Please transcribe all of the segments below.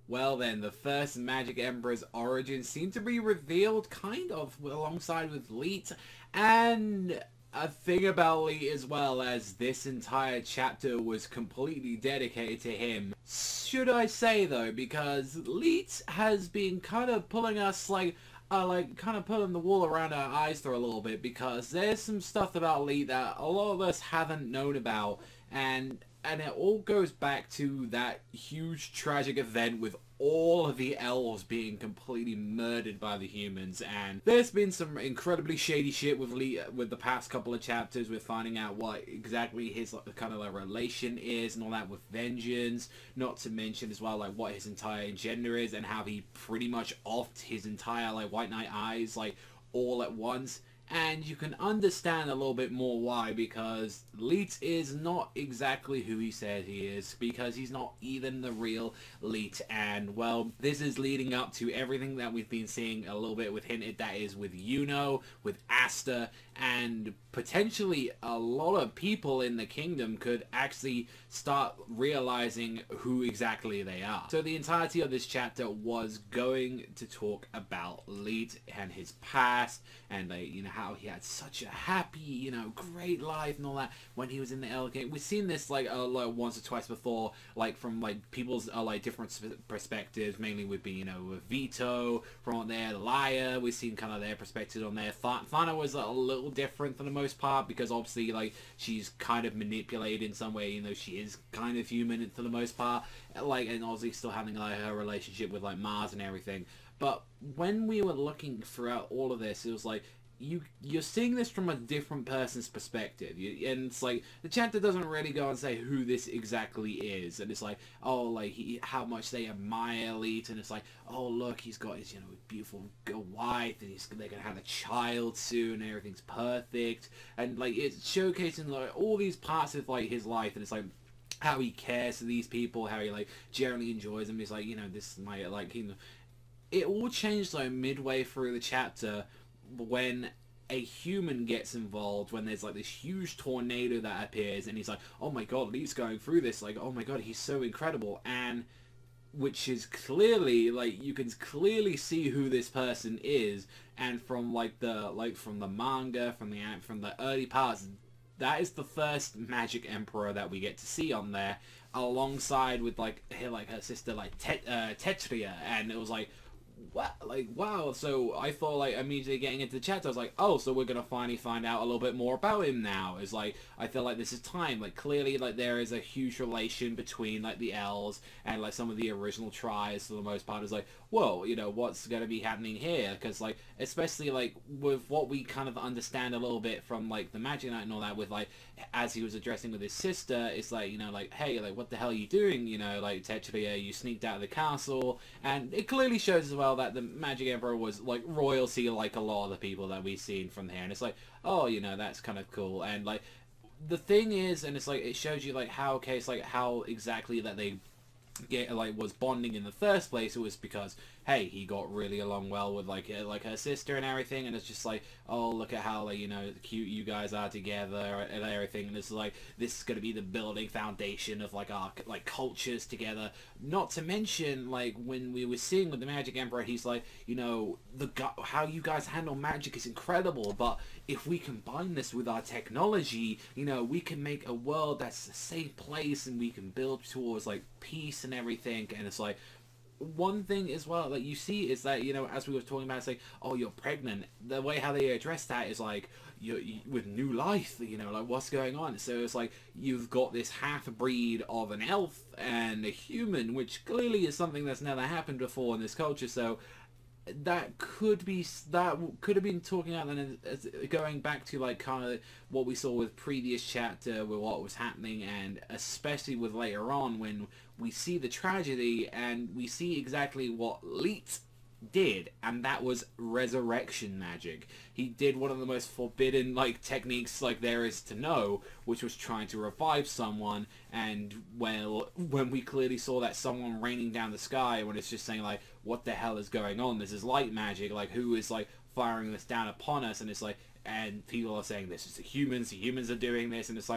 Well then, the first Magic Emperor's origin seemed to be revealed kind of alongside with Licht, and a thing about Licht as well, as this entire chapter was completely dedicated to him. Should I say though, because Licht has been kind of pulling us kind of pulling the wool around our eyes for a little bit, because there's some stuff about Licht that a lot of us haven't known about, and it all goes back to that huge tragic event with all of the elves being completely murdered by the humans. And there's been some incredibly shady shit with with the past couple of chapters, with finding out what exactly his kind of relation is and all that with vengeance, not to mention as well what his entire gender is, and how he pretty much offed his entire White Knight eyes all at once. And you can understand a little bit more why, because Licht is not exactly who he says he is, because he's not even the real Licht. And well, this is leading up to everything that we've been seeing a little bit with hinted, that is with Yuno, with Asta, and potentially a lot of people in the kingdom could actually start realizing who exactly they are. So the entirety of this chapter was going to talk about Licht and his past, and how he had such a happy, great life and all that when he was in the Elven King. We've seen this once or twice before, from people's different perspectives, mainly with being with Vito from there, the Liar. We've seen kind of their perspectives on there. Thana was a little different for the most part, because obviously she's kind of manipulated in some way. She is kind of human for the most part, and obviously still having her relationship with Mars and everything. But when we were looking throughout all of this, it was you're seeing this from a different person's perspective, and it's the chapter doesn't really go and say who this exactly is, and it's how much they admire Licht, and it's oh look, he's got his beautiful wife, and they're gonna have a child soon, and everything's perfect, and it's showcasing all these parts of his life, and it's how he cares for these people, how he generally enjoys them. He's this is my it all changed midway through the chapter, when a human gets involved, when there's this huge tornado that appears, and he's oh my god, Lee's going through this, oh my god, he's so incredible, and which is clearly you can clearly see who this person is, and from from the manga, from the early parts, that is the first Magic Emperor that we get to see on there, alongside with her sister Tetria, and it was wow. So I thought immediately getting into the chat, I was oh, so we're gonna finally find out a little bit more about him now. It's I feel this is time. Clearly there is a huge relation between the elves and some of the original tribes for the most part. Is whoa, what's gonna be happening here? Because especially with what we kind of understand a little bit from the Magic Knight and all that, with as he was addressing with his sister, it's hey, what the hell are you doing? Tetria, you sneaked out of the castle, and it clearly shows as well that the Magic Emperor was royalty, a lot of the people that we've seen from here, and it's oh, that's kind of cool. And the thing is, and it's it shows you how, okay, it's how exactly that they was bonding in the first place. It was because, hey, he got really along well with her sister and everything, and it's just oh, look at how cute you guys are together and everything, and it's this is gonna be the building foundation of our cultures together. Not to mention when we were seeing with the Magic Emperor, he's how you guys handle magic is incredible, but if we combine this with our technology, we can make a world that's a safe place, and we can build towards peace and everything. And it's one thing as well that you see is that, as we were talking about, it's oh, you're pregnant. The way how they address that is you with new life, what's going on? So it's you've got this half-breed of an elf and a human, which clearly is something that's never happened before in this culture. So that could have been talking out then, as going back to kind of what we saw with previous chapter, with what was happening, and especially with later on when we see the tragedy and we see exactly what Licht did, and that was resurrection magic. He did one of the most forbidden techniques there is to know, which was trying to revive someone. And well, when we clearly saw that someone raining down the sky, when it's just saying what the hell is going on, this is light magic, who is firing this down upon us, and it's and people are saying this is the humans are doing this, and it's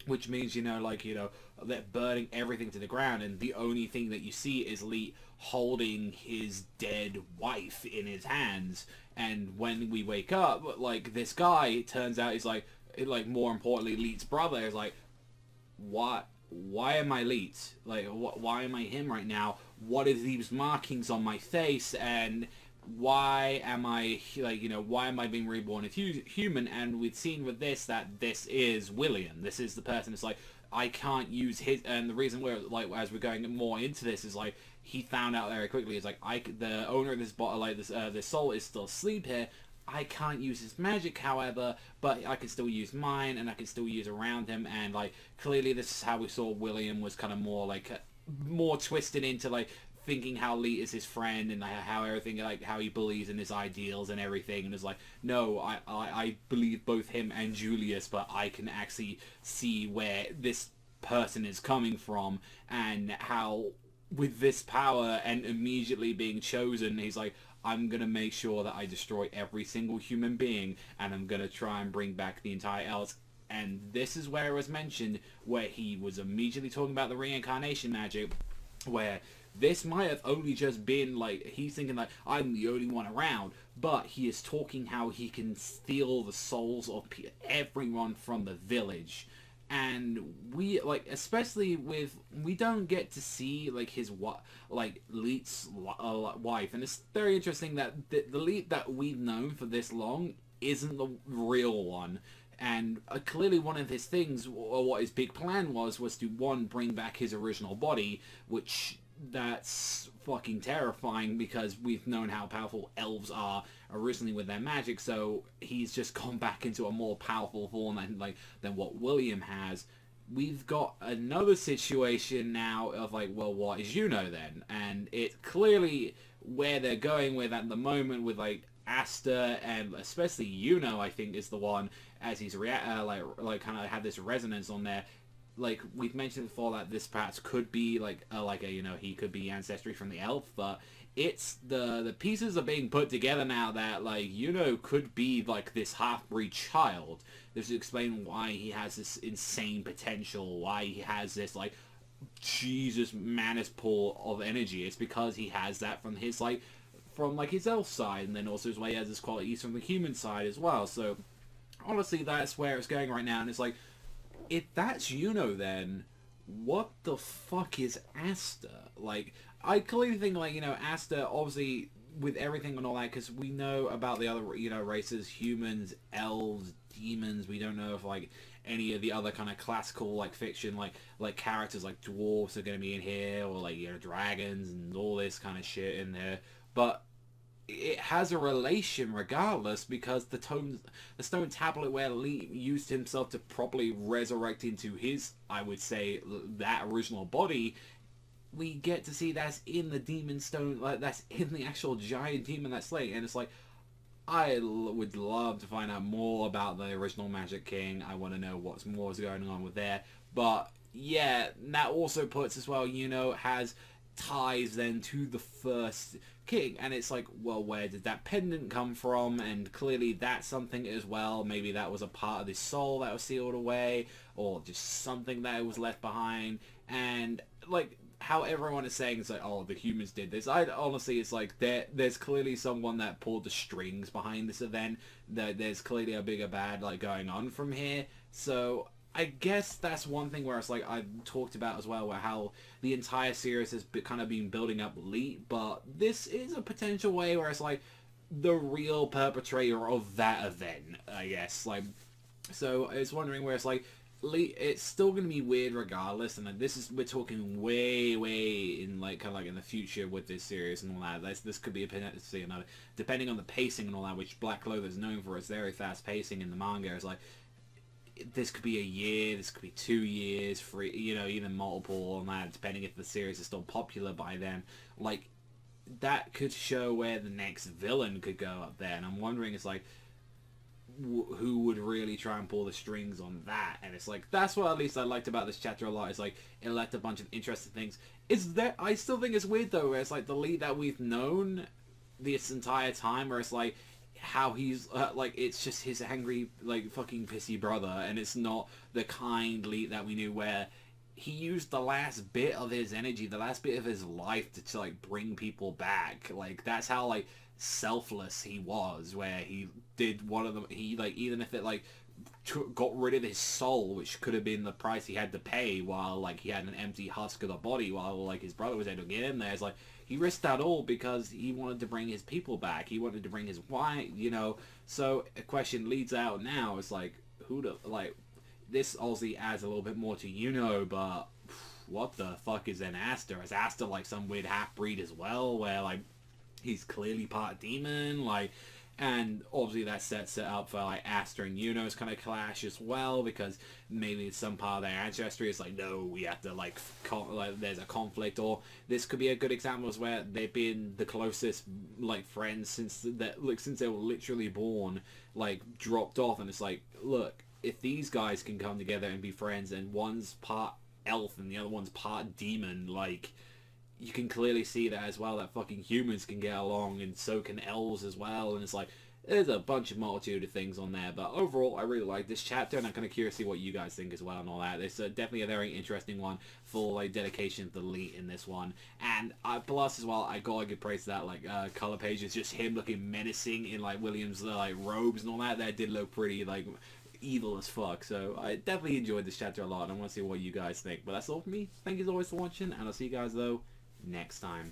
which means, you know, like, you know, they're burning everything to the ground, and the only thing that you see is Licht holding his dead wife in his hands. And when we wake up, like, this guy, it turns out, is like, more importantly, Licht's brother is like, why am I Licht? Like, why am I him right now? What are these markings on my face? And why am I, like, you know, why am I being reborn as human? And we've seen with this that this is William. This is the person that's like, I can't use his, and the reason we're, like, as we're going more into this is, like, he found out very quickly, is like, the owner of this bottle, like, this soul is still asleep here. I can't use his magic, however, but I can still use mine, and I can still use around him, and, like, clearly this is how we saw William was kind of more, like, more twisted into, like, thinking how Licht is his friend, and how everything, like, how he believes in his ideals and everything, and is like, no, I believe both him and Julius, but I can actually see where this person is coming from, and how with this power and immediately being chosen, he's like, I'm gonna make sure that I destroy every single human being, and I'm gonna try and bring back the entire elves. And this is where it was mentioned, where he was immediately talking about the reincarnation magic, where this might have only just been, like, he's thinking, like, I'm the only one around, but he is talking how he can steal the souls of everyone from the village. And we, like, especially with, we don't get to see, like, his, like, Licht's wife, and it's very interesting that the Licht that we've known for this long isn't the real one. And clearly one of his things, or what his big plan was to, one, bring back his original body, which, that's fucking terrifying, because we've known how powerful elves are originally with their magic, so he's just gone back into a more powerful form than what William has. We've got another situation now of, like, well, what is Yuno then? And it's clearly where they're going with at the moment with, like, Asta, and especially Yuno, I think, is the one, as he's like kind of had this resonance on there. Like, we've mentioned before that this perhaps could be, like a, you know, he could be ancestry from the elf, but it's, the pieces are being put together now that, like, Yuno could be, like, this half-breed child. This is explaining why he has this insane potential, why he has this, like, Jesus Manus pool of energy. It's because he has that from his, like, his elf side, and then also his way he has his qualities from the human side as well. So, honestly, that's where it's going right now, and it's like, if that's Yuno, then what the fuck is Asta? Like, I clearly think, like, you know, Asta, obviously, with everything and all that, because we know about the other, you know, races, humans, elves, demons. We don't know if, like, any of the other kind of classical, like, fiction, like characters like dwarves are going to be in here, or, like, you know, dragons and all this kind of shit in there. But it has a relation regardless, because the stone tablet where Licht used himself to properly resurrect into his, I would say, that original body, we get to see that's in the demon stone, like, that's in the actual giant demon that's slain. And it's like, I would love to find out more about the original Magic King. I want to know what's more is going on with there. But yeah, that also puts as well, you know, has ties then to the first king, and it's like, well, where did that pendant come from? And clearly that's something as well. Maybe that was a part of his soul that was sealed away, or just something that was left behind. And, like, how everyone is saying, it's like, oh, the humans did this. I honestly, it's like, there's clearly someone that pulled the strings behind this event. There's clearly a bigger bad, like, going on from here. So I guess that's one thing where it's like, I've talked about as well, where how the entire series has kind of been building up Licht, but this is a potential way where it's like the real perpetrator of that event, I guess. Like, so I was wondering where it's like, Licht, it's still going to be weird regardless, and like, we're talking way in, like, kind of like in the future with this series and all that. This could be a potentially another, depending on the pacing and all that, which Black Clover is known for its very fast pacing in the manga. It's like, this could be a year, this could be 2 years, you know, even multiple on that, depending if the series is still popular by then. Like, that could show where the next villain could go up there, and I'm wondering, it's like, who would really try and pull the strings on that? And it's like, that's what at least I liked about this chapter a lot. It's like, it left a bunch of interesting things. I still think it's weird though, where it's like the Licht that we've known this entire time, where it's like, how he's like, it's just his angry, like, fucking pissy brother, and it's not the kind Licht that we knew, where he used the last bit of his energy, the last bit of his life to like bring people back. Like, that's how like selfless he was, where he did one of them. He, like, even if it like got rid of his soul, which could have been the price he had to pay, while like he had an empty husk of the body, while like his brother was able to get in there. It's like he risked that all because he wanted to bring his people back. He wanted to bring his wife, you know. So a question leads out now. It's like, who the, like, this obviously adds a little bit more to Yuno, but what the fuck is an Asta? Is Asta like some weird half-breed as well, where like he's clearly part demon, like, and obviously that sets it up for like Asta and Yuno's kind of clash as well, because maybe some part of their ancestry is like, no, we have to like, there's a conflict. Or this could be a good example as where they've been the closest like friends since that, like, since they were literally born, like dropped off, and it's like, look, if these guys can come together and be friends, and one's part elf and the other one's part demon, like, you can clearly see that as well, that fucking humans can get along, and so can elves as well. And it's like, there's a bunch of multitude of things on there. But overall, I really like this chapter, and I'm kind of curious to see what you guys think as well and all that. It's definitely a very interesting one, full like dedication to the Licht in this one. And plus as well, I gotta give praise to that like color page. It's just him looking menacing in like William's like robes and all that. That did look pretty like evil as fuck. So I definitely enjoyed this chapter a lot, and I want to see what you guys think. But that's all for me. Thank you as always for watching, and I'll see you guys though next time.